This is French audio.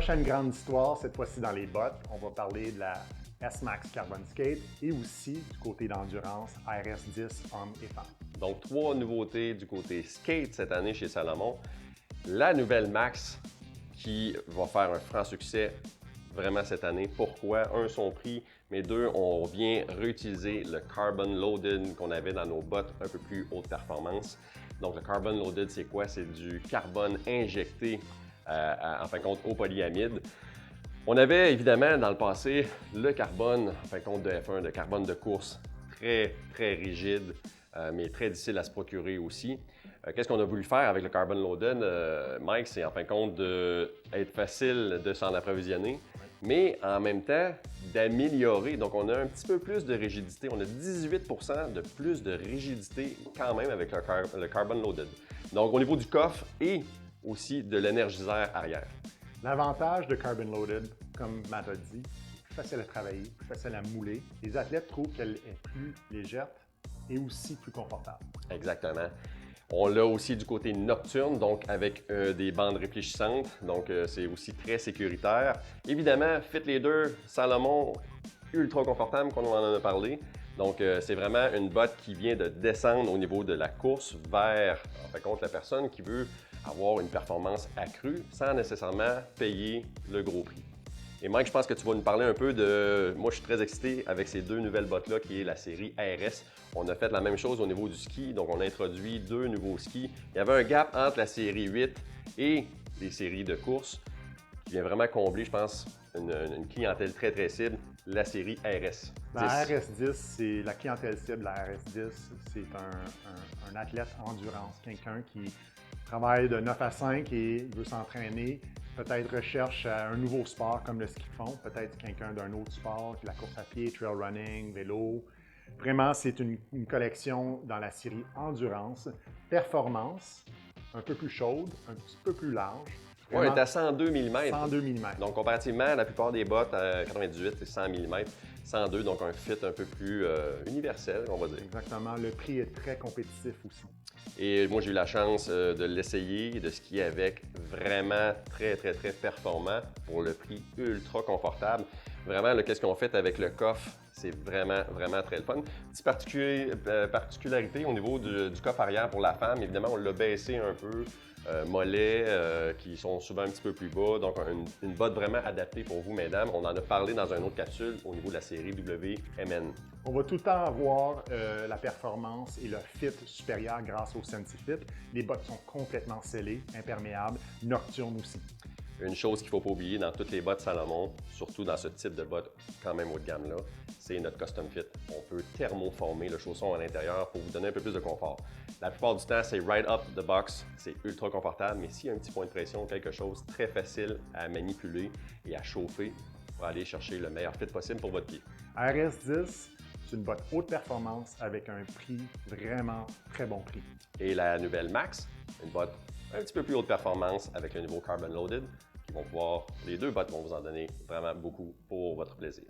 Prochaine grande histoire, cette fois-ci dans les bottes, on va parler de la S-Max Carbon Skate et aussi du côté d'endurance RS10 hommes et femmes. Donc, 3 nouveautés du côté skate cette année chez Salomon. La nouvelle Max qui va faire un franc succès vraiment cette année. Pourquoi? Un, son prix, mais deux, on vient réutiliser le Carbon Loaded qu'on avait dans nos bottes un peu plus haute performance. Donc, le Carbon Loaded, c'est quoi? C'est du carbone injecté, en fin de compte, au polyamide. On avait évidemment dans le passé le carbone, en fin de compte, de F1, de carbone de course, très rigide, mais très difficile à se procurer aussi. Qu'est-ce qu'on a voulu faire avec le Carbon Loaded, Mike? C'est en fin de compte d'être facile de s'en approvisionner, mais en même temps d'améliorer. Donc, on a un petit peu plus de rigidité. On a 18 de plus de rigidité quand même avec le Carbon Loaded. Donc, au niveau du coffre et aussi de l'énergiseur arrière. L'avantage de Carbon Loaded, comme Matt a dit, plus facile à travailler, plus facile à mouler. Les athlètes trouvent qu'elle est plus légère et aussi plus confortable. Exactement. On l'a aussi du côté nocturne, donc avec des bandes réfléchissantes, donc c'est aussi très sécuritaire. Évidemment, Fit Leader, Salomon, ultra confortable, comme on en a parlé. Donc c'est vraiment une botte qui vient de descendre au niveau de la course vers, en fin de compte, la personne qui veut avoir une performance accrue sans nécessairement payer le gros prix. Et Mike, je pense que tu vas nous parler un peu de... Moi, je suis très excité avec ces deux nouvelles bottes-là, qui est la série RS. On a fait la même chose au niveau du ski, donc on a introduit deux nouveaux skis. Il y avait un gap entre la série 8 et les séries de course qui vient vraiment combler, je pense, une clientèle très cible, la série RS. La RS10, c'est la clientèle cible. La RS10, c'est un athlète endurance, quelqu'un qui travaille de 9 à 5 et veut s'entraîner. Peut-être recherche un nouveau sport comme le ski de fond, peut-être quelqu'un d'un autre sport, la course à pied, trail running, vélo. Vraiment, c'est une collection dans la série Endurance, Performance, un peu plus chaude, un petit peu plus large. Oui, elle est à 102 mm. 102 mm. Donc, comparativement, la plupart des bottes à 98, c'est 100 mm. 102, donc un fit un peu plus universel, on va dire. Exactement. Le prix est très compétitif aussi. Et moi, j'ai eu la chance de l'essayer, de skier avec, vraiment très performant pour le prix ultra confortable. Vraiment, qu'est-ce qu'on fait avec le coffre, c'est vraiment très le fun. Petite particularité au niveau du coffre arrière pour la femme, évidemment, on l'a baissé un peu. Mollets qui sont souvent un petit peu plus bas, donc une botte vraiment adaptée pour vous, mesdames. On en a parlé dans une autre capsule au niveau de la série WMN. On va tout le temps avoir la performance et le fit supérieur grâce au SensiFit. Les bottes sont complètement scellées, imperméables, nocturnes aussi. Une chose qu'il ne faut pas oublier dans toutes les bottes Salomon, surtout dans ce type de bottes quand même haut de gamme là, c'est notre Custom Fit. On peut thermoformer le chausson à l'intérieur pour vous donner un peu plus de confort. La plupart du temps, c'est right up the box, c'est ultra confortable, mais s'il y a un petit point de pression, quelque chose très facile à manipuler et à chauffer pour aller chercher le meilleur fit possible pour votre pied. RS10, c'est une botte haute performance avec un prix vraiment très bon prix. Et la nouvelle Max, une botte un petit peu plus haute performance avec le nouveau Carbon Loaded. Les deux bottes vont vous en donner vraiment beaucoup pour votre plaisir.